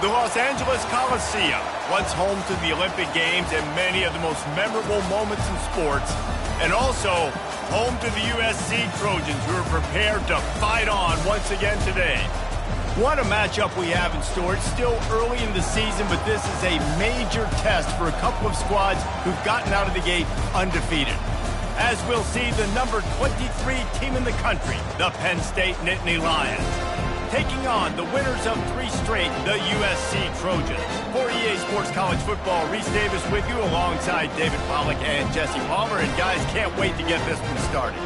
The Los Angeles Coliseum, once home to the Olympic Games and many of the most memorable moments in sports, and also home to the USC Trojans, who are prepared to fight on once again today. What a matchup we have in store. It's still early in the season, but this is a major test for a couple of squads who've gotten out of the gate undefeated. As we'll see, the number 23 team in the country, the Penn State Nittany Lions, taking on the winners of 3 straight, the USC Trojans. For EA Sports College Football, Reese Davis with you alongside David Pollack and Jesse Palmer. And guys, can't wait to get this one started.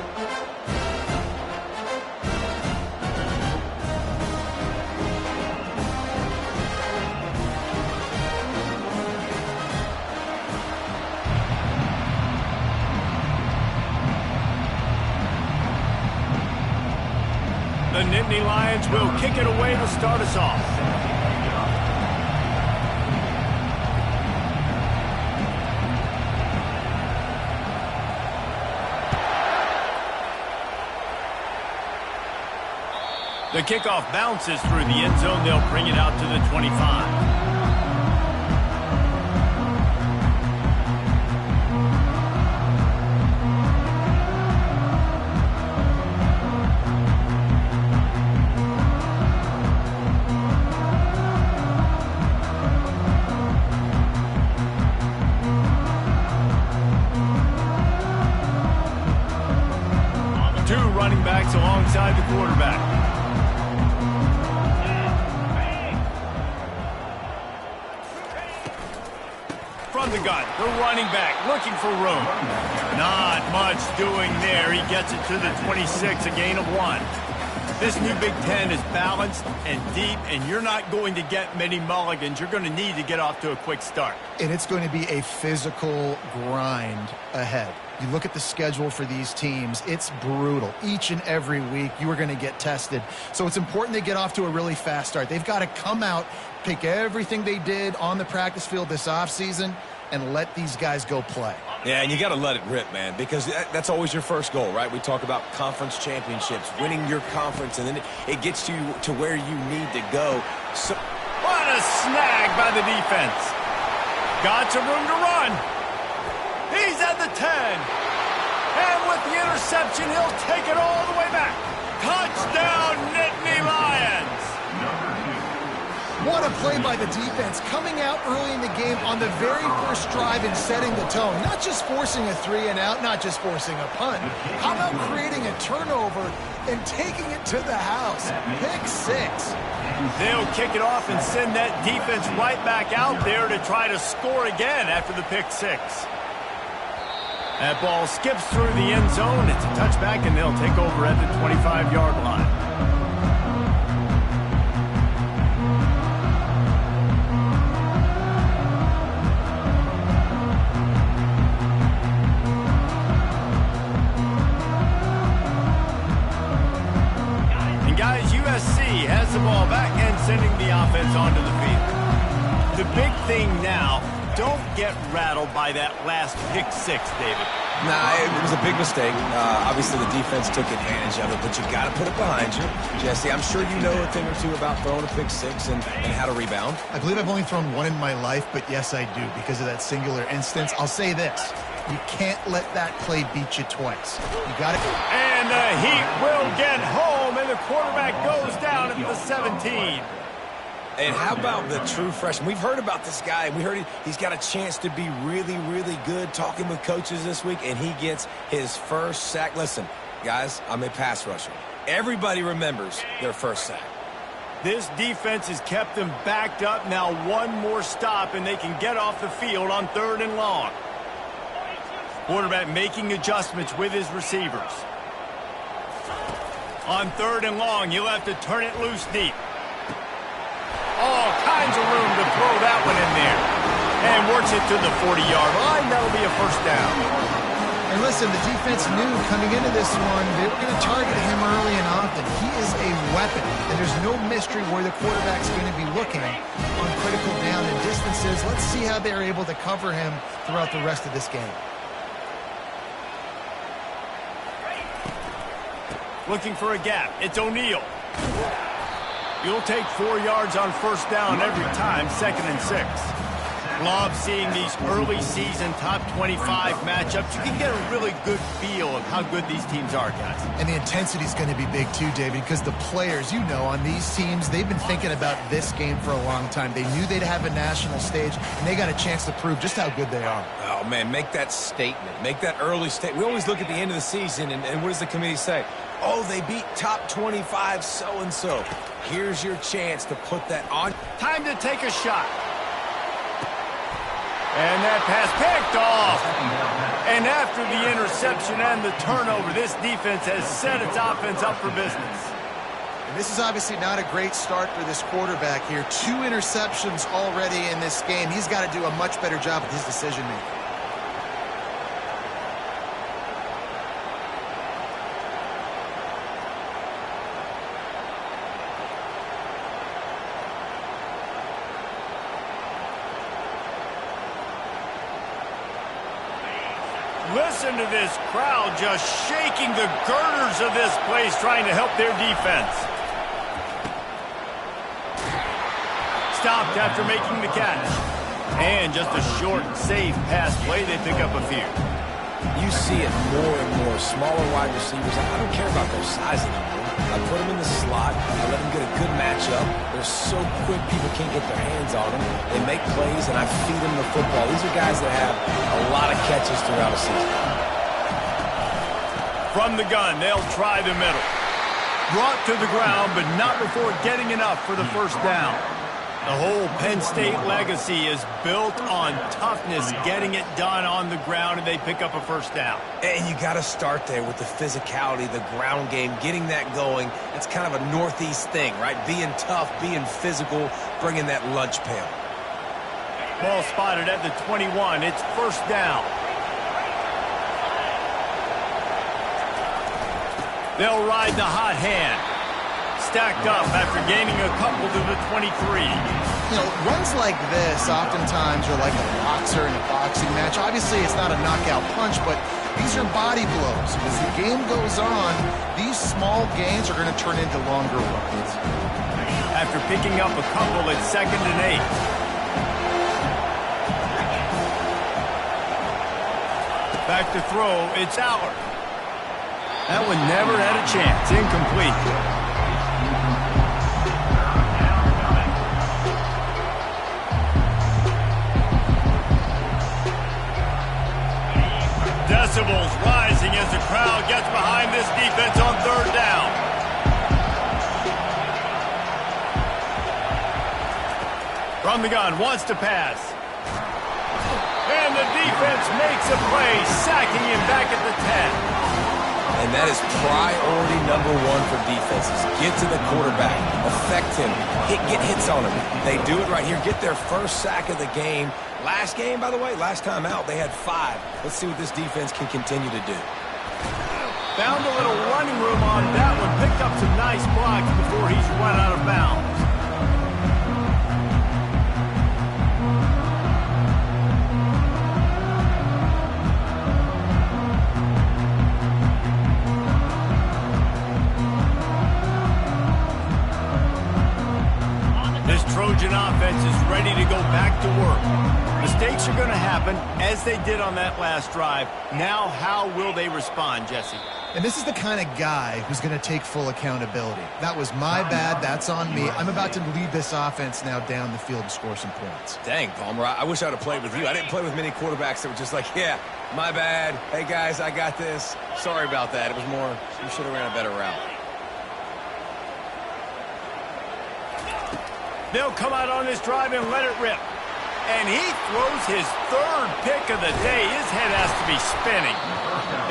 The Nittany Lions will kick it away to start us off. The kickoff bounces through the end zone. They'll bring it out to the 25. Running backs alongside the quarterback. From the gun, the running back looking for room. Not much doing there. He gets it to the 26, a gain of 1. This new Big Ten is balanced and deep, and you're not going to get many mulligans. You're going to need to get off to a quick start. And it's going to be a physical grind ahead. You look at the schedule for these teams, it's brutal. Each and every week, you are going to get tested. So it's important they get off to a really fast start. They've got to come out, pick everything they did on the practice field this offseason, and let these guys go play. Yeah, and you got to let it rip, man, because that's always your first goal, right? We talk about conference championships, winning your conference, and then it gets you to where you need to go. So, what a snag by the defense. Got some room to run. He's at the 10. And with the interception, he'll take it all the way back. Touchdown, Nittany Lions. What a play by the defense, coming out early in the game on the very first drive and setting the tone. Not just forcing a 3-and-out, not just forcing a punt. How about creating a turnover and taking it to the house? Pick 6. They'll kick it off and send that defense right back out there to try to score again after the pick 6. That ball skips through the end zone. It's a touchback, and they'll take over at the 25-yard line. And guys, USC has the ball back and sending the offense onto the field. The big thing now, don't get rattled by that last pick 6, David. Nah, it was a big mistake. Obviously, the defense took advantage of it, but you got to put it behind you. Jesse, I'm sure you know a thing or two about throwing a pick 6 and how to rebound. I believe I've only thrown 1 in my life, but yes, I do, because of that singular instance. I'll say this. You can't let that play beat you twice. You got it. And the Heat will get home, and the quarterback goes down at the 17. And how about the true freshman? We've heard about this guy. We heard he's got a chance to be really, really good, talking with coaches this week, and he gets his first sack. Listen, guys, I'm a pass rusher. Everybody remembers their first sack. This defense has kept them backed up. Now 1 more stop, and they can get off the field on 3rd and long. Quarterback making adjustments with his receivers. On 3rd and long, you'll have to turn it loose deep. All kinds of room to throw that one in there. And works it to the 40-yard line. That'll be a first down. And listen, the defense knew coming into this one, they were going to target him early and often. He is a weapon, and there's no mystery where the quarterback's going to be looking on critical down and distances. Let's see how they're able to cover him throughout the rest of this game. Looking for a gap. It's O'Neal. You'll take 4 yards on first down every time, 2nd and 6. Love seeing these early season top 25 matchups. You can get a really good feel of how good these teams are, guys. And the intensity is going to be big too, David, because the players, you know, on these teams, they've been thinking about this game for a long time. They knew they'd have a national stage, and they got a chance to prove just how good they are. Oh, man, make that statement. Make that early statement. We always look at the end of the season, and what does the committee say? Oh, they beat top 25 so-and-so. Here's your chance to put that on. Time to take a shot. And that pass picked off. And after the interception and the turnover, this defense has set its offense up for business. And this is obviously not a great start for this quarterback here. 2 interceptions already in this game. He's got to do a much better job with his decision-making. Listen to this crowd just shaking the girders of this place, trying to help their defense. Stopped after making the catch. And just a short, safe pass play. They pick up a few. You see it more and more. Smaller wide receivers. I don't care about their size anymore. I put them in the slot. I let them get a good matchup. They're so quick, people can't get their hands on them. They make plays, and I feed them the football. These are guys that have a lot of catches throughout a season. From the gun, they'll try the middle. Brought to the ground, but not before getting enough for the first down. The whole Penn State legacy is built on toughness, getting it done on the ground, and they pick up a first down. And you got to start there with the physicality, the ground game, getting that going. It's kind of a Northeast thing, right? Being tough, being physical, bringing that lunch pail. Ball spotted at the 21. It's first down. They'll ride the hot hand. Stacked up after gaining a couple to the 23. You know, runs like this oftentimes are like a boxer in a boxing match. Obviously, it's not a knockout punch, but these are body blows. As the game goes on, these small gains are going to turn into longer runs. After picking up a couple, it's 2nd and 8. Back to throw, it's Allard. That one never had a chance. Incomplete. Decibels rising as the crowd gets behind this defense on 3rd down. From the gun, wants to pass. And the defense makes a play, sacking him back at the 10. And that is priority number 1 for defenses. Get to the quarterback, affect him, get hits on him. They do it right here, get their first sack of the game. Last game, by the way, last time out, they had 5. Let's see what this defense can continue to do. Found a little running room on that one. Picked up some nice blocks before he's run out of bounds. This Trojan offense is ready to go back to work. Mistakes are going to happen, as they did on that last drive. Now, how will they respond, Jesse? And this is the kind of guy who's going to take full accountability. That was my bad. That's on me. I'm about to lead this offense now down the field and score some points. Dang, Palmer, I wish I would have played with you. I didn't play with many quarterbacks that were just like, yeah, my bad. Hey, guys, I got this. Sorry about that. It was more, you should have ran a better route. They'll come out on this drive and let it rip. And he throws his 3rd pick of the day. His head has to be spinning.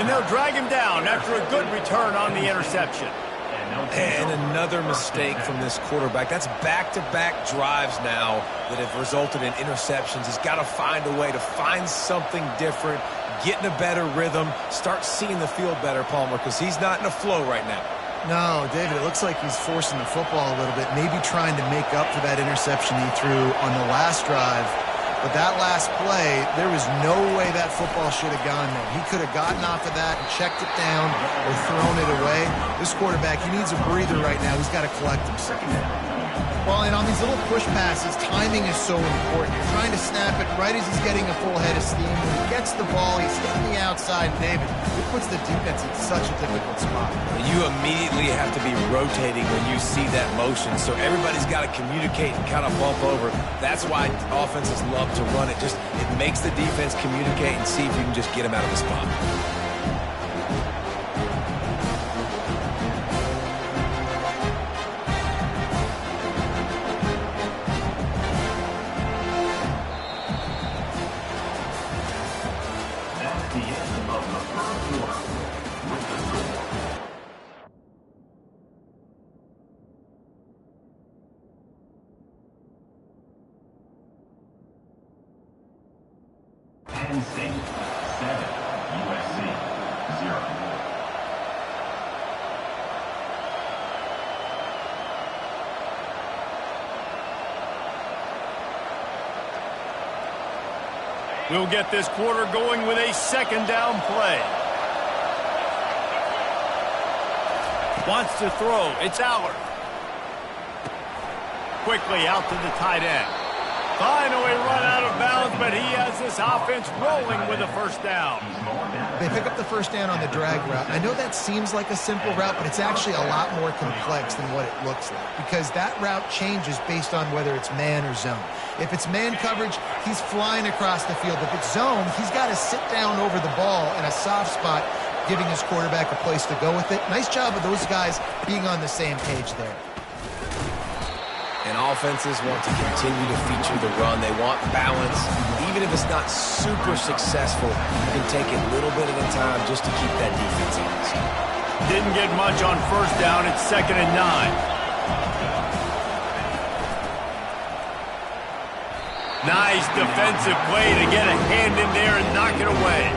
And they'll drag him down after a good return on the interception. And another mistake from this quarterback. That's back-to-back drives now that have resulted in interceptions. He's got to find a way to find something different, get in a better rhythm, start seeing the field better, Palmer, because he's not in a flow right now. No, David, it looks like he's forcing the football a little bit, maybe trying to make up for that interception he threw on the last drive. But that last play, there was no way that football should have gone there. He could have gotten off of that and checked it down or thrown it away. This This quarterback, he needs a breather right now. He's got to collect himself. Well, and on these little push passes, timing is so important. You're trying to snap it right as he's getting a full head of steam. When he gets the ball, he's hitting the outside. David, it puts the defense in such a difficult spot. You immediately have to be rotating when you see that motion, so everybody's got to communicate and kind of bump over. That's why offenses love to run it. It makes the defense communicate and see if you can just get him out of the spot. Penn State 7, USC 0. We'll get this quarter going with a second down play. Wants to throw. It's Allard. Quickly out to the tight end. Finally run out of bounds, but he has this offense rolling with a first down. They pick up the first down on the drag route. I know that seems like a simple route, but it's actually a lot more complex than what it looks like because that route changes based on whether it's man or zone. If it's man coverage, he's flying across the field. If it's zone, he's got to sit down over the ball in a soft spot, giving his quarterback a place to go with it. Nice job of those guys being on the same page there. And offenses want to continue to feature the run. They want balance. Even if it's not super successful, you can take it a little bit at a time just to keep that defense honest. Didn't get much on first down. It's 2nd and 9. Nice defensive play to get a hand in there and knock it away.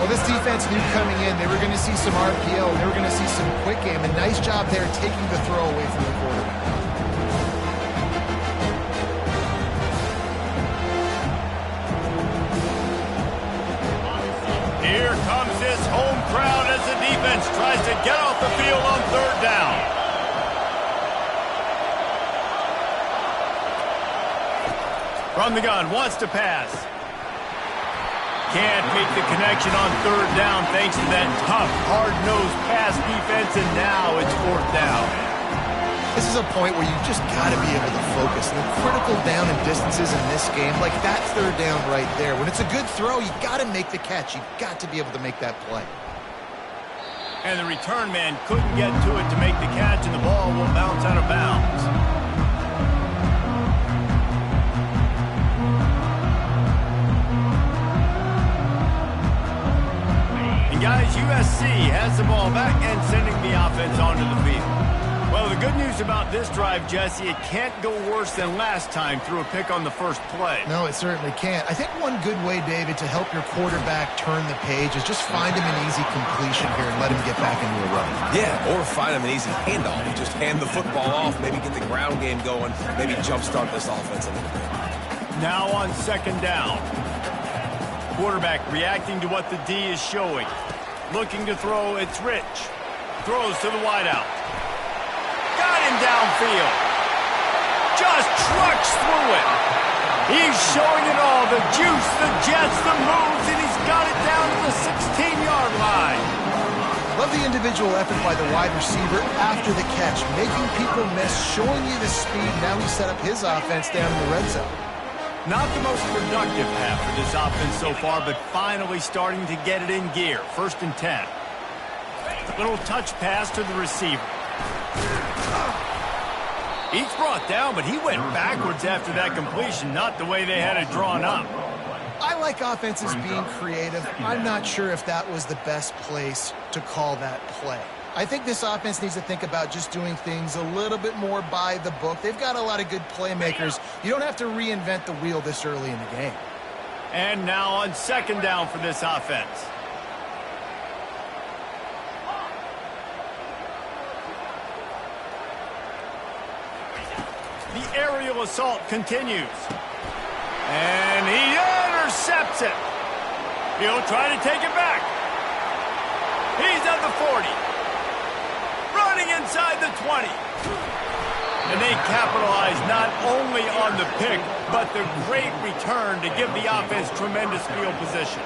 Well, this defense knew coming in they were going to see some RPO. They were going to see some quick game. A nice job there taking the throw away from the quarterback. Here comes this home crowd as the defense tries to get off the field on 3rd down. From the gun, wants to pass. Can't make the connection on 3rd down thanks to that tough, hard-nosed pass defense, and now it's 4th down. This is a point where you just got to be able to focus. The critical down and distances in this game, like that 3rd down right there. When it's a good throw, you got to make the catch. You got to be able to make that play. And the return man couldn't get to it to make the catch, and the ball will bounce out of bounds. And guys, USC has the ball back and sending the offense onto the field. Well, the good news about this drive, Jesse, it can't go worse than last time through a pick on the first play. No, it certainly can't. I think one good way, David, to help your quarterback turn the page is just find him an easy completion here and let him get back into a run. Yeah, or find him an easy handoff. Just hand the football off, maybe get the ground game going, maybe jumpstart this offense a little bit. Now on 2nd down. Quarterback reacting to what the D is showing. Looking to throw, it's Rich. Throws to the wideout. Got him downfield. Just trucks through it. He's showing it all. The juice, the jets, the moves, and he's got it down to the 16-yard line. Love the individual effort by the wide receiver after the catch, making people miss, showing you the speed. Now he set up his offense down in the red zone. Not the most productive half for this offense so far, but finally starting to get it in gear. 1st and 10. Little touch pass to the receiver. He's brought down, but he went backwards after that completion, not the way they had it drawn up. I like offenses being creative. I'm not sure if that was the best place to call that play. I think this offense needs to think about just doing things a little bit more by the book. They've got a lot of good playmakers. You don't have to reinvent the wheel this early in the game. And now on 2nd down for this offense. The aerial assault continues. And he intercepts it. He'll try to take it back. He's at the 40. inside the 20. And they capitalize not only on the pick, but the great return to give the offense tremendous field position.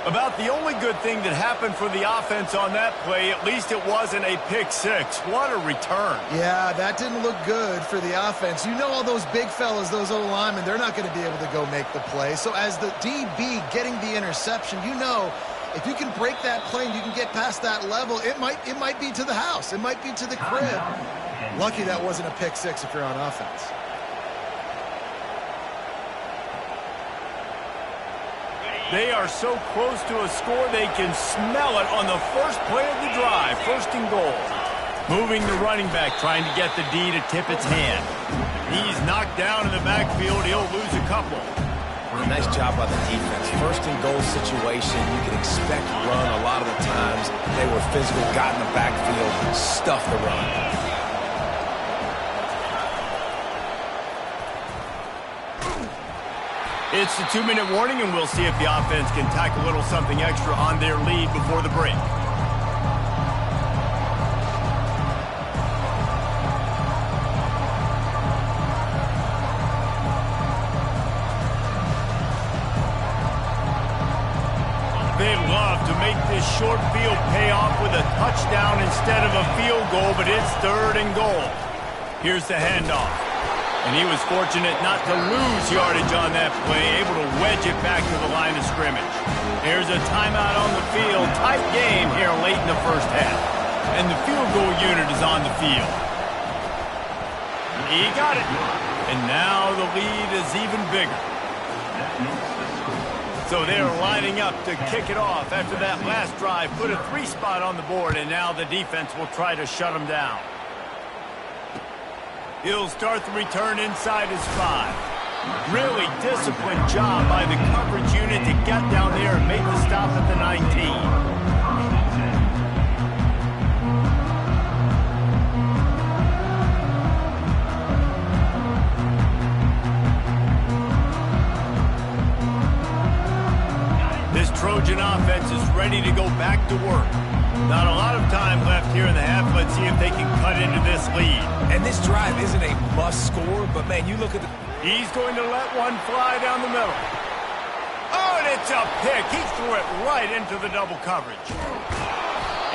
About the only good thing that happened for the offense on that play, at least it wasn't a pick six. What a return. Yeah, that didn't look good for the offense. You know all those big fellas, those O-linemen, they're not going to be able to go make the play. So as the DB getting the interception, you know if you can break that play and you can get past that level, it might be to the house. It might be to the crib. Lucky that wasn't a pick six if you're on offense. They are so close to a score, they can smell it on the first play of the drive. First and goal. Moving the running back, trying to get the D to tip its hand. He's knocked down in the backfield. He'll lose a couple. A nice job by the defense. First and goal situation, you can expect run a lot of the times. They were physical, got in the backfield, stuffed the run. It's the 2-minute warning, and we'll see if the offense can tack a little something extra on their lead before the break. They love to make this short field pay off with a touchdown instead of a field goal, but it's third and goal. Here's the handoff. And he was fortunate not to lose yardage on that play, able to wedge it back to the line of scrimmage. There's a timeout on the field. Tight game here late in the first half. And the field goal unit is on the field. He got it. And now the lead is even bigger. So they're lining up to kick it off after that last drive. Put a 3 spot on the board, and now the defense will try to shut them down. He'll start the return inside his 5. Really disciplined job by the coverage unit to get down there and make the stop at the 19. This Trojan offense is ready to go back to work. Not a lot of time left here in the half. Let's see if they can cut into this lead. And this drive isn't a must score, but man, you look at the... He's going to let one fly down the middle. Oh, and it's a pick. He threw it right into the double coverage.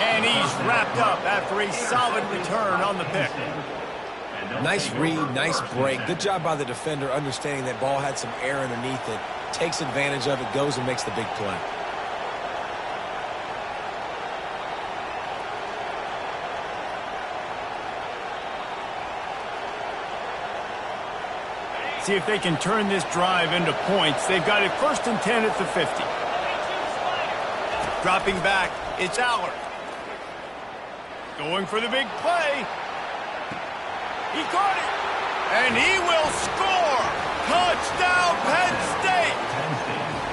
And he's wrapped up after a solid return on the pick. Nice read, nice break. Good job by the defender understanding that ball had some air underneath it. Takes advantage of it, goes and makes the big play. See if they can turn this drive into points. They've got it 1st and 10 at the 50. Dropping back, it's Allard. Going for the big play. He caught it. And he will score. Touchdown, Penn State.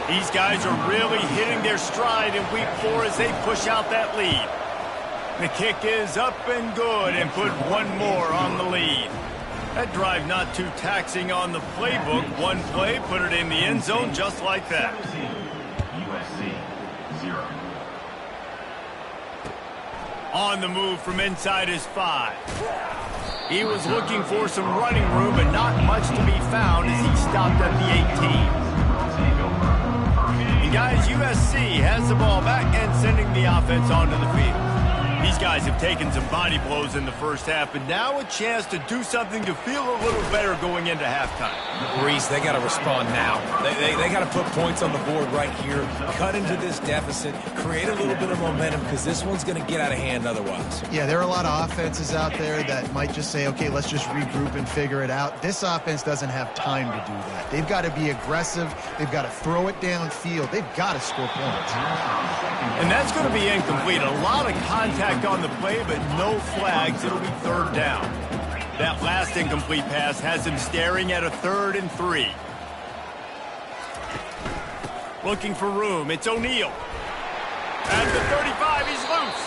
These guys are really hitting their stride in week 4 as they push out that lead. The kick is up and good, and put one more on the lead. That drive not too taxing on the playbook. One play, put it in the end zone just like that. USC 0. On the move from inside his 5. He was looking for some running room, but not much to be found as he stopped at the 18. And guys, USC has the ball back and sending the offense onto the field. These guys have taken some body blows in the first half, but now a chance to do something to feel a little better going into halftime. Reese, they got to respond now. They got to put points on the board right here, cut into this deficit, create a little bit of momentum, because this one's going to get out of hand otherwise. Yeah, there are a lot of offenses out there that might just say, okay, let's just regroup and figure it out. This offense doesn't have time to do that. They've got to be aggressive. They've got to throw it downfield. They've got to score points. And that's going to be incomplete. A lot of contact on the play, but no flags. It'll be 3rd down. That last incomplete pass has him staring at a 3rd and 3. Looking for room. It's O'Neal. At the 35, he's loose.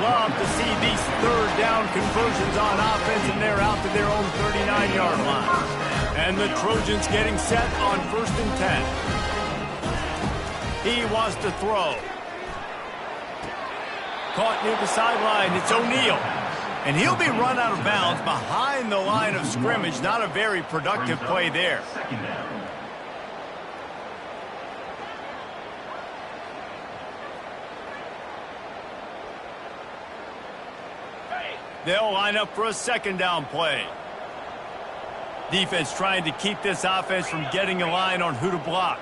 Love to see these 3rd down conversions on offense, and they're out to their own 39-yard line. And the Trojans getting set on 1st and 10. He wants to throw. Caught near the sideline. It's O'Neal. And he'll be run out of bounds behind the line of scrimmage. Not a very productive play there. Second down. They'll line up for a second down play. Defense trying to keep this offense from getting a line on who to block.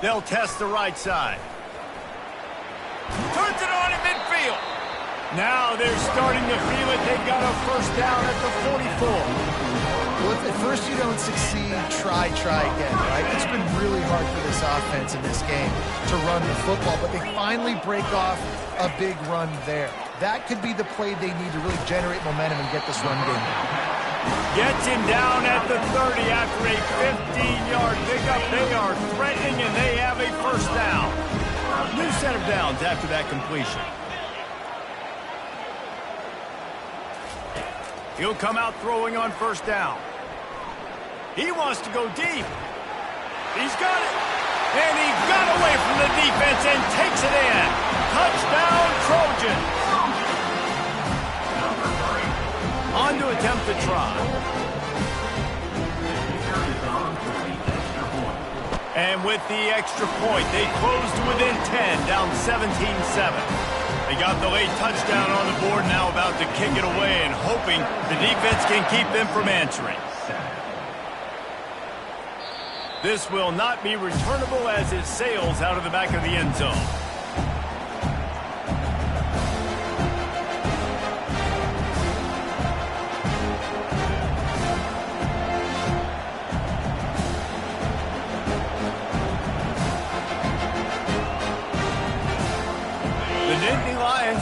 They'll test the right side. Turns it on in midfield. Now they're starting to feel it. They got a first down at the 44. Well, if at first you don't succeed, try again, right? It's been really hard for this offense in this game to run the football, but they finally break off a big run there. That could be the play they need to really generate momentum and get this run game going. Gets him down at the 30 after a 15-yard pickup. They are threatening, and they have a first down. New set of downs after that completion. He'll come out throwing on first down. He wants to go deep. He's got it. And he got away from the defense and takes it in. Touchdown, Trojan. On to attempt the try. And with the extra point, they close to within 10, down 17-7. They got the late touchdown on the board, now about to kick it away and hoping the defense can keep them from answering. This will not be returnable as it sails out of the back of the end zone.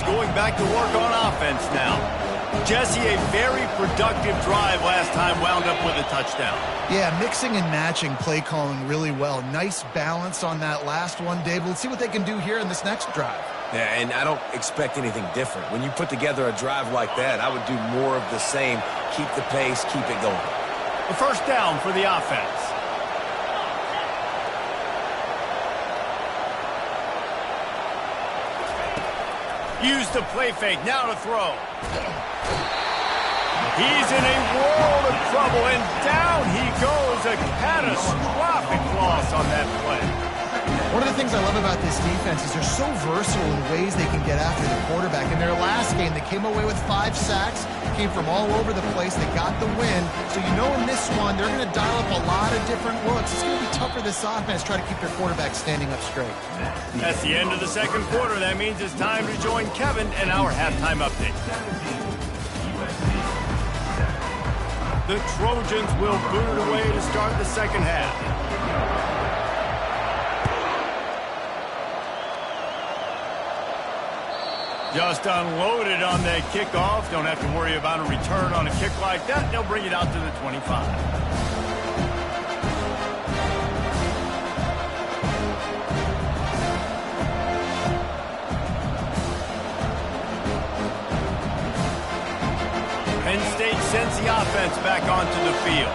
Going back to work on offense now. Jesse, a very productive drive last time, wound up with a touchdown. Yeah, mixing and matching play calling really well. Nice balance on that last one, Dave. Let's see what they can do here in this next drive. Yeah, and I don't expect anything different. When you put together a drive like that, I would do more of the same. Keep the pace, keep it going. The first down for the offense. Use the play fake, now to throw. He's in a world of trouble, and down he goes. A catastrophic loss on that play. One of the things I love about this defense is they're so versatile in ways they can get after the quarterback. In their last game, they came away with 5 sacks, came from all over the place. They got the win. So you know in this one, they're going to dial up a lot of different looks. It's going to be tough for this offense to try to keep their quarterback standing up straight. That's the end of the second quarter. That means it's time to join Kevin and our halftime update. The Trojans will boot it away to start the second half. Just unloaded on that kickoff. Don't have to worry about a return on a kick like that. They'll bring it out to the 25. Penn State sends the offense back onto the field.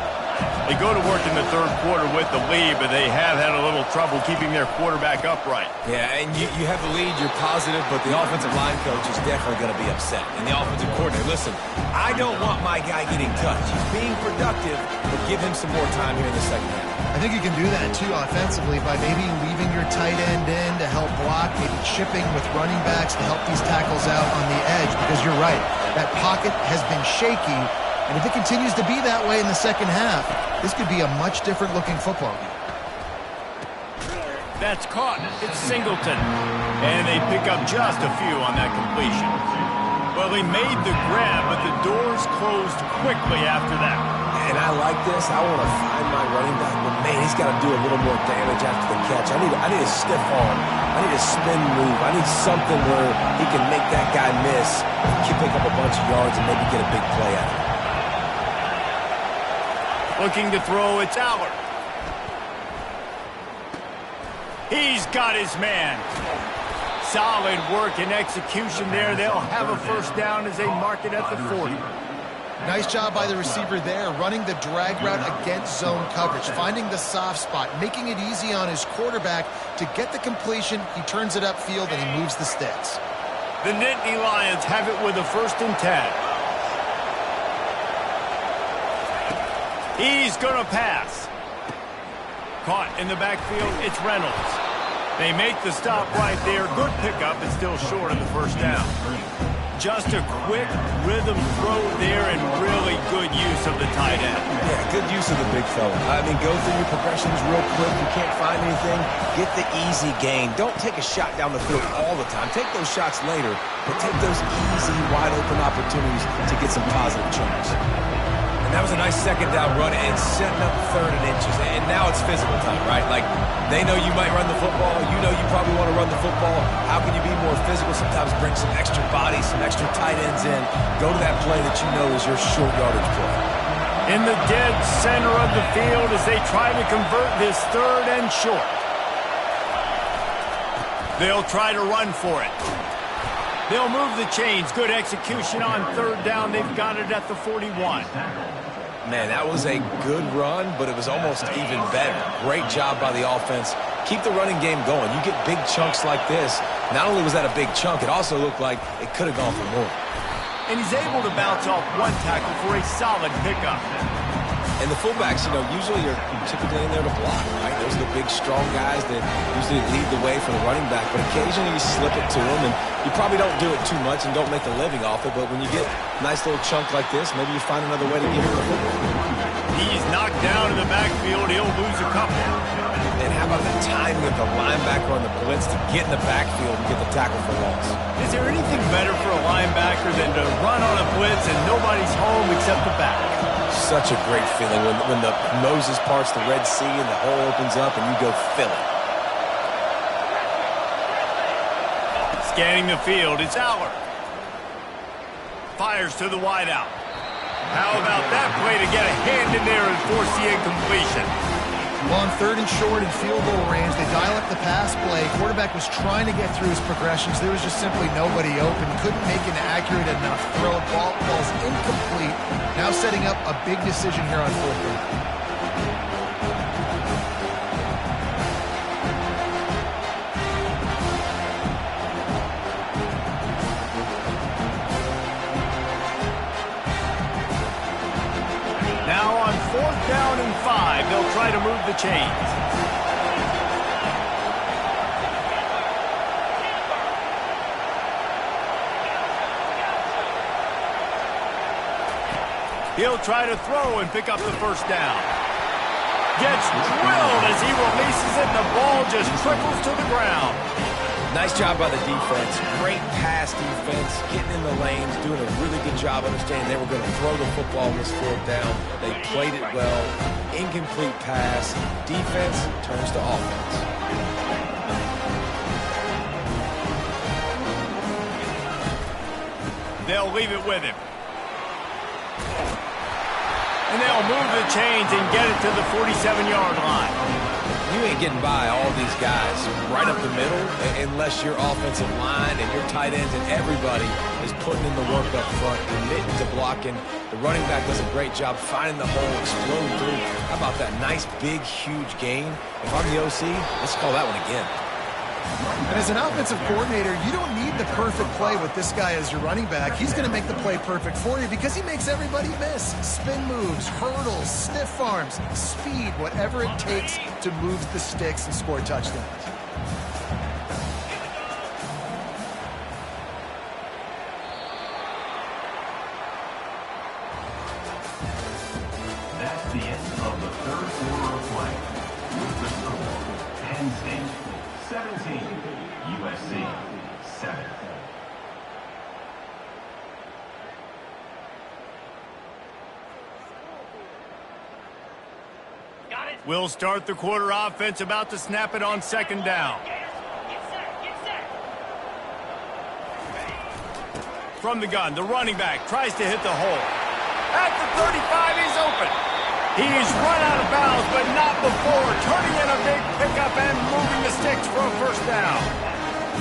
They go to work in the third quarter with the lead, but they have had a little trouble keeping their quarterback upright. Yeah, and you have the lead, you're positive, but the offensive line coach is definitely going to be upset. And the offensive coordinator, listen, I don't want my guy getting touched. He's being productive, but give him some more time here in the second half. I think you can do that, too, offensively, by maybe leaving your tight end in to help block, maybe chipping with running backs to help these tackles out on the edge, because you're right, that pocket has been shaky, and if it continues to be that way in the second half, this could be a much different looking football game. That's caught. It's Singleton. And they pick up just a few on that completion. Well, he made the grab, but the doors closed quickly after that. And I like this. I want to find my running back, but man, he's got to do a little more damage after the catch. I need a stiff arm. I need a spin move. I need something where he can make that guy miss, pick up a bunch of yards, and maybe get a big play out of it. Looking to throw, it's Allard. He's got his man. Solid work and execution there. They'll have a first down as they mark it at the 40. Nice job by the receiver there, running the drag route against zone coverage, finding the soft spot, making it easy on his quarterback to get the completion. He turns it upfield and he moves the sticks. The Nittany Lions have it with a 1st and 10. He's going to pass. Caught in the backfield, it's Reynolds. They make the stop right there. Good pickup, and still short of the 1st down. Just a quick rhythm throw there and really good use of the tight end. Yeah, good use of the big fella. I mean, go through your progressions real quick. You can't find anything, get the easy gain. Don't take a shot down the field all the time. Take those shots later, but take those easy, wide-open opportunities to get some positive chunks. And that was a nice 2nd down run and setting up 3rd and inches. And now it's physical time, right? Like, they know you might run the football. You know you probably want to run the football. How can you be more physical? Sometimes bring some extra body, some extra tight ends in. Go to that play that you know is your short yardage play. In the dead center of the field as they try to convert this 3rd and short. They'll try to run for it. They'll move the chains. Good execution on 3rd down. They've got it at the 41. Man, that was a good run, but it was almost even better. Great job by the offense. Keep the running game going. You get big chunks like this. Not only was that a big chunk, it also looked like it could have gone for more. And he's able to bounce off 1 tackle for a solid pickup. And the fullbacks, usually are typically in there to block, right? Those are the big, strong guys that usually lead the way for the running back. But occasionally you slip it to them, and you probably don't do it too much and don't make a living off it. But when you get a nice little chunk like this, maybe you find another way to get him the football. He's knocked down in the backfield. He'll lose a couple. And how about the timing of the linebacker on the blitz to get in the backfield and get the tackle for loss? Is there anything better for a linebacker than to run on a blitz and nobody's home except the back? Such a great feeling when the Moses parts the Red Sea and the hole opens up and you go fill it. Scanning the field, it's Aller. Fires to the wideout. How about that play to get a hand in there and force the incompletion? Well, on 3rd and short in field goal range, they dial up the pass play. Quarterback was trying to get through his progressions. There was just simply nobody open. Couldn't make an accurate enough throw. Ball's incomplete. Now setting up a big decision here on 4th down. Now on 4th down and 5, they'll try to move the chains. He'll try to throw and pick up the 1st down. Gets drilled as he releases it, and the ball just trickles to the ground. Nice job by the defense. Great pass defense, getting in the lanes, doing a really good job understanding they were going to throw the football on this 4th down. They played it well. Incomplete pass. Defense turns to offense. They'll leave it with him. And they'll move the chains and get it to the 47-yard line. You ain't getting by all these guys right up the middle unless your offensive line and your tight ends and everybody is putting in the work up front, committing to blocking. The running back does a great job finding the hole, exploding through. How about that nice, big, huge gain? If I'm the OC, let's call that one again. And as an offensive coordinator, you don't need the perfect play with this guy as your running back. He's going to make the play perfect for you because he makes everybody miss. Spin moves, hurdles, stiff arms, speed, whatever it takes to move the sticks and score touchdowns. That's the end of the 3rd quarter of play. With the score, Penn State 17, USC 7. We'll start the quarter offense, about to snap it on 2nd down. From the gun, the running back tries to hit the hole. At the 35, he's open. He's run out of bounds, but not before turning in a big pickup and moving the sticks for a 1st down.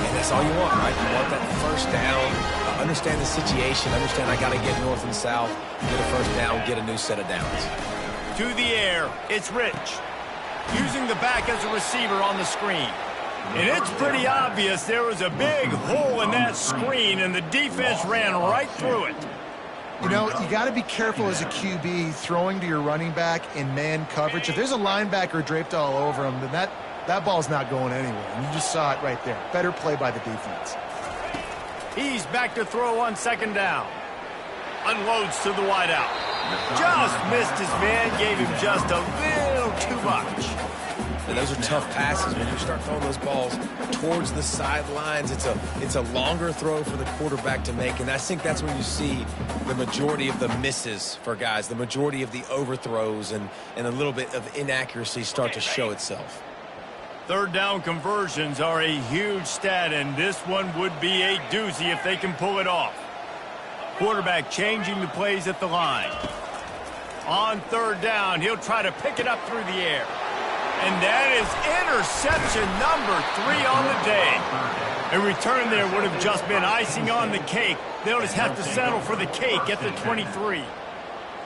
And that's all you want, right? You want that 1st down. Understand the situation. Understand I got to get north and south, get a 1st down, get a new set of downs. To the air, it's Rich. Using the back as a receiver on the screen. And it's pretty obvious there was a big hole in that screen, and the defense ran right through it. You know, you got to be careful as a QB throwing to your running back in man coverage. If there's a linebacker draped all over him, then that ball's not going anywhere. And you just saw it right there. Better play by the defense. He's back to throw on second down. Unloads to the wideout. Just missed his man, gave him just a little too much. And those are tough passes when you start throwing those balls towards the sidelines. It's a longer throw for the quarterback to make, and I think that's when you see the majority of the misses for guys, the majority of the overthrows and a little bit of inaccuracy start to show itself. Third down conversions are a huge stat, and this one would be a doozy if they can pull it off. Quarterback changing the plays at the line. On third down, he'll try to pick it up through the air. And that is interception number 3 on the day. A return there would have just been icing on the cake. They'll just have to settle for the cake at the 23.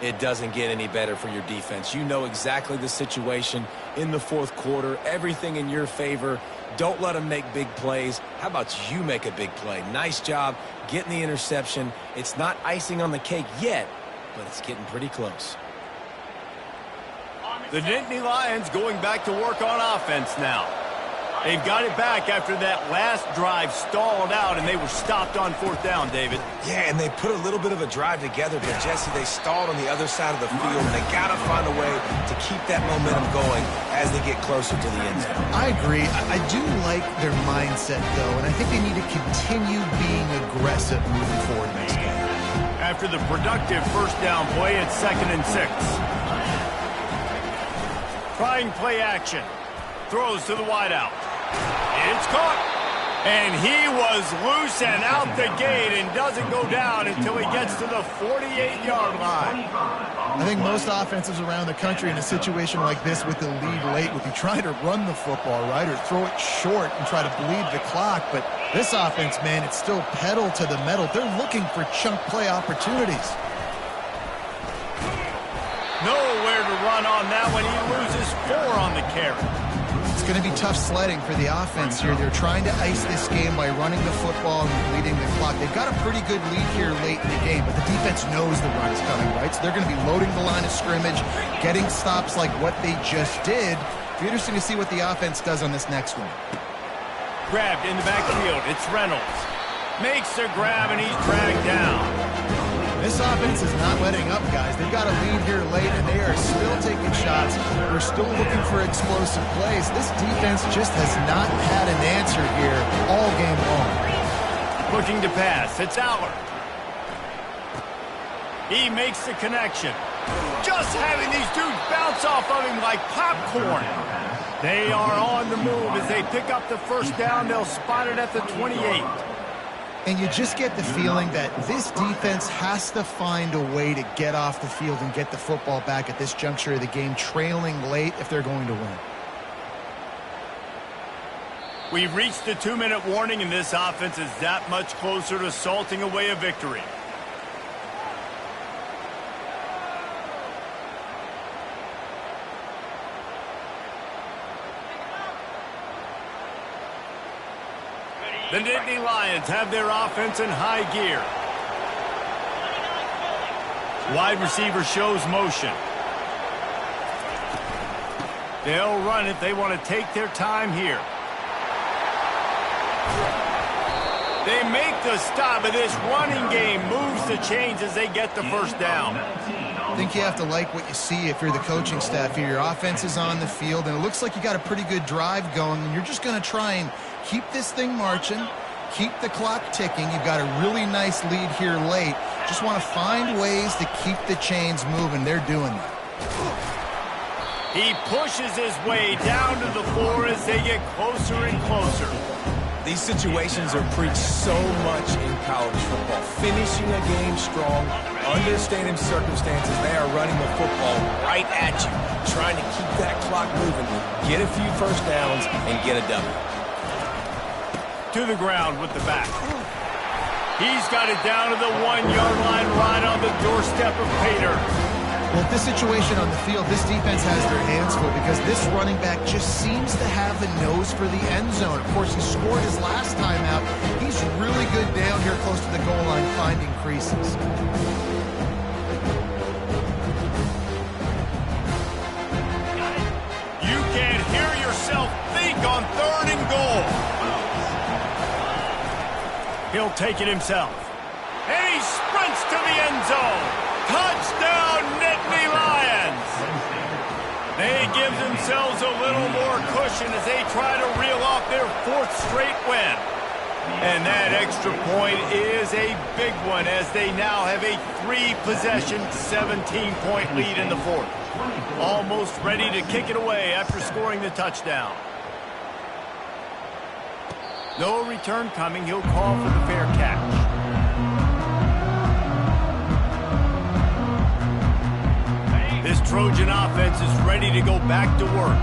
It doesn't get any better for your defense. You know exactly the situation in the fourth quarter, everything in your favor. Don't let them make big plays. How about you make a big play? Nice job getting the interception. It's not icing on the cake yet, but it's getting pretty close. The Nittany Lions going back to work on offense now. They've got it back after that last drive stalled out, and they were stopped on fourth down, David. Yeah, and they put a little bit of a drive together, but Jesse, they stalled on the other side of the field, and they got to find a way to keep that momentum going as they get closer to the end zone. I agree. I do like their mindset, though, and I think they need to continue being aggressive moving forward in this game. After the productive first down play, it's 2nd and 6. Trying play action. Throws to the wideout. It's caught. And he was loose and out the gate and doesn't go down until he gets to the 48-yard line. I think most offenses around the country in a situation like this with the lead late would be trying to run the football, right, or throw it short and try to bleed the clock. But this offense, man, it's still pedal to the metal. They're looking for chunk play opportunities. Nowhere to run on that one. He loses 4 on the carry. It's going to be tough sledding for the offense here. They're trying to ice this game by running the football and bleeding the clock. They've got a pretty good lead here late in the game, but the defense knows the run is coming, right? So they're going to be loading the line of scrimmage, getting stops like what they just did. It'll be interesting to see what the offense does on this next one. Grabbed in the backfield. It's Reynolds. Makes the grab, and he's dragged down. This offense is not letting up, guys. They've got a lead here late, and they are still taking shots. They're still looking for explosive plays. This defense just has not had an answer here all game long. Looking to pass. It's Aller. He makes the connection. Just having these dudes bounce off of him like popcorn. They are on the move as they pick up the first down. They'll spot it at the 28. And you just get the feeling that this defense has to find a way to get off the field and get the football back at this juncture of the game, trailing late if they're going to win. We've reached the 2-minute warning, and this offense is that much closer to salting away a victory. The Nittany Lions have their offense in high gear. Wide receiver shows motion. They'll run it. They want to take their time here. They make the stop, but this running game moves the chains as they get the first down. I think you have to like what you see if you're the coaching staff here. Your offense is on the field, and it looks like you got a pretty good drive going, and you're just going to try and keep this thing marching, keep the clock ticking. You've got a really nice lead here late. Just want to find ways to keep the chains moving. They're doing that. He pushes his way down to the floor as they get closer and closer. These situations are preached so much in college football. Finishing a game strong, understanding circumstances. They are running the football right at you, trying to keep that clock moving, get a few first downs, and get a W. To the ground with the back. He's got it down to the 1-yard line right on the doorstep of Pater. Well, this situation on the field, this defense has their hands full because this running back just seems to have the nose for the end zone. Of course, he scored his last time out. He's really good down here close to the goal line, finding creases. You can't hear yourself think on 3rd and goal. He'll take it himself. And he sprints to the end zone. Touchdown, Nittany Lions! They give themselves a little more cushion as they try to reel off their 4th straight win. And that extra point is a big one as they now have a 3-possession, 17-point lead in the 4th. Almost ready to kick it away after scoring the touchdown. No return coming. He'll call for the fair catch. This Trojan offense is ready to go back to work.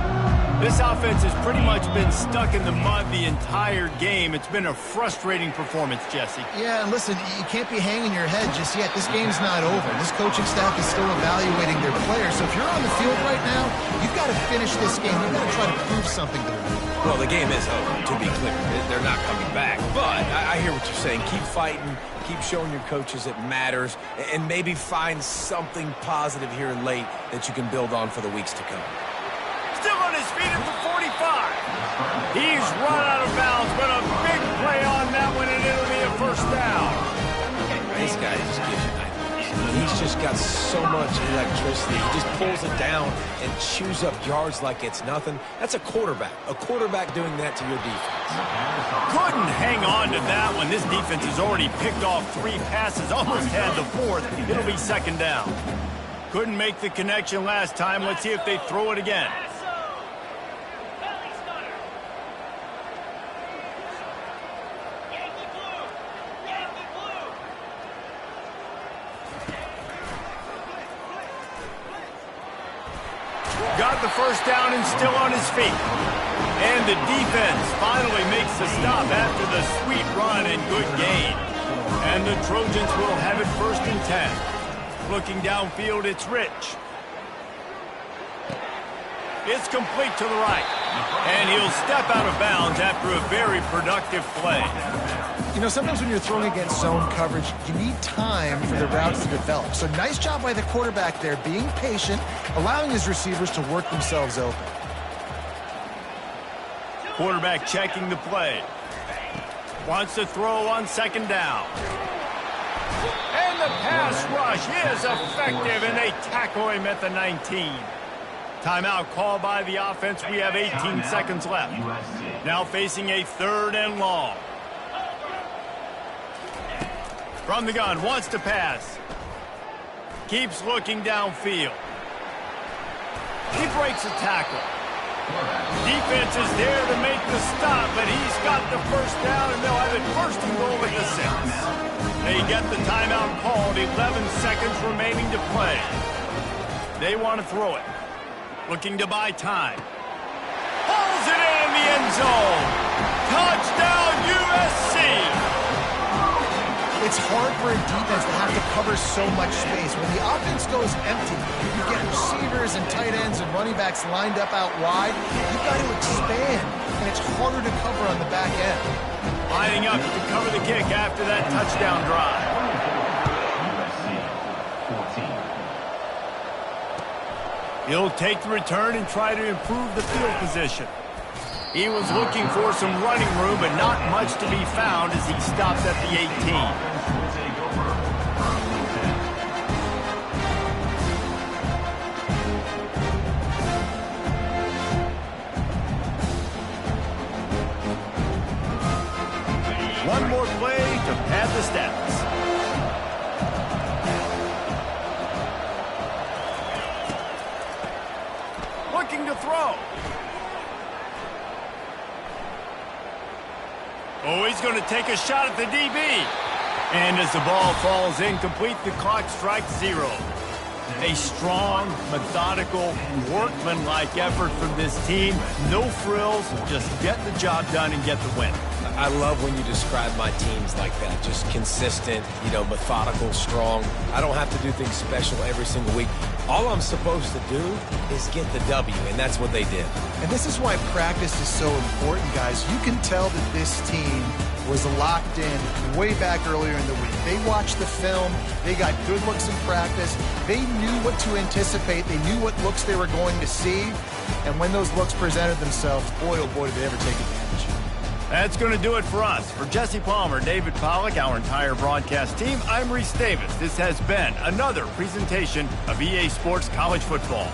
This offense has pretty much been stuck in the mud the entire game. It's been a frustrating performance, Jesse. Yeah, and listen, you can't be hanging your head just yet. This game's not over. This coaching staff is still evaluating their players. So if you're on the field right now, you've got to finish this game. You've got to try to prove something to them. Well, the game is over, to be clear. They're not coming back. But I hear what you're saying. Keep fighting. Keep showing your coaches it matters. And maybe find something positive here late that you can build on for the weeks to come. Still on his feet at the 45. He's run out of bounds, but a big play on that one, and it'll be a 1st down. This guy just gives you nightmares. He's just got so much electricity. He just pulls it down and chews up yards like it's nothing. That's a quarterback. A quarterback doing that to your defense. Couldn't hang on to that one. This defense has already picked off 3 passes, almost had the 4th. It'll be 2nd down. Couldn't make the connection last time. Let's see if they throw it again. Got the 1st down and still on his feet. And the defense finally makes the stop after the sweet run and good gain. And the Trojans will have it 1st and 10. Looking downfield, it's Rich. It's complete to the right. And he'll step out of bounds after a very productive play. You know, sometimes when you're throwing against zone coverage, you need time for the routes to develop. So nice job by the quarterback there, being patient, allowing his receivers to work themselves open. Quarterback checking the play. Wants to throw on 2nd down. And the pass rush is effective, and they tackle him at the 19. Timeout called by the offense. We have 18 seconds left. Now facing a 3rd and long. From the gun, wants to pass. Keeps looking downfield. He breaks a tackle. Defense is there to make the stop, but he's got the 1st down, and they'll have it 1st and goal at the 6. They get the timeout called. 11 seconds remaining to play. They want to throw it. Looking to buy time. Pulls it in the end zone. Touchdown, USC! It's hard for a defense to have to cover so much space. When the offense goes empty, you get receivers and tight ends and running backs lined up out wide. You've got to expand, and it's harder to cover on the back end. Lining up to cover the kick after that touchdown drive. He'll take the return and try to improve the field position. He was looking for some running room, but not much to be found as he stops at the 18. One more play to pad the stats. Looking to throw. Oh, he's going to take a shot at the DB. And as the ball falls incomplete, the clock strikes 0. A strong, methodical, workmanlike effort from this team. No frills, just get the job done and get the win. I love when you describe my teams like that. Just consistent, methodical, strong. I don't have to do things special every single week. All I'm supposed to do is get the W, and that's what they did. And this is why practice is so important, guys. You can tell that this team was locked in way back earlier in the week. They watched the film. They got good looks in practice. They knew what to anticipate. They knew what looks they were going to see. And when those looks presented themselves, boy, oh boy, did they ever take advantage. That's going to do it for us. For Jesse Palmer, David Pollack, our entire broadcast team, I'm Reese Davis. This has been another presentation of EA Sports College Football.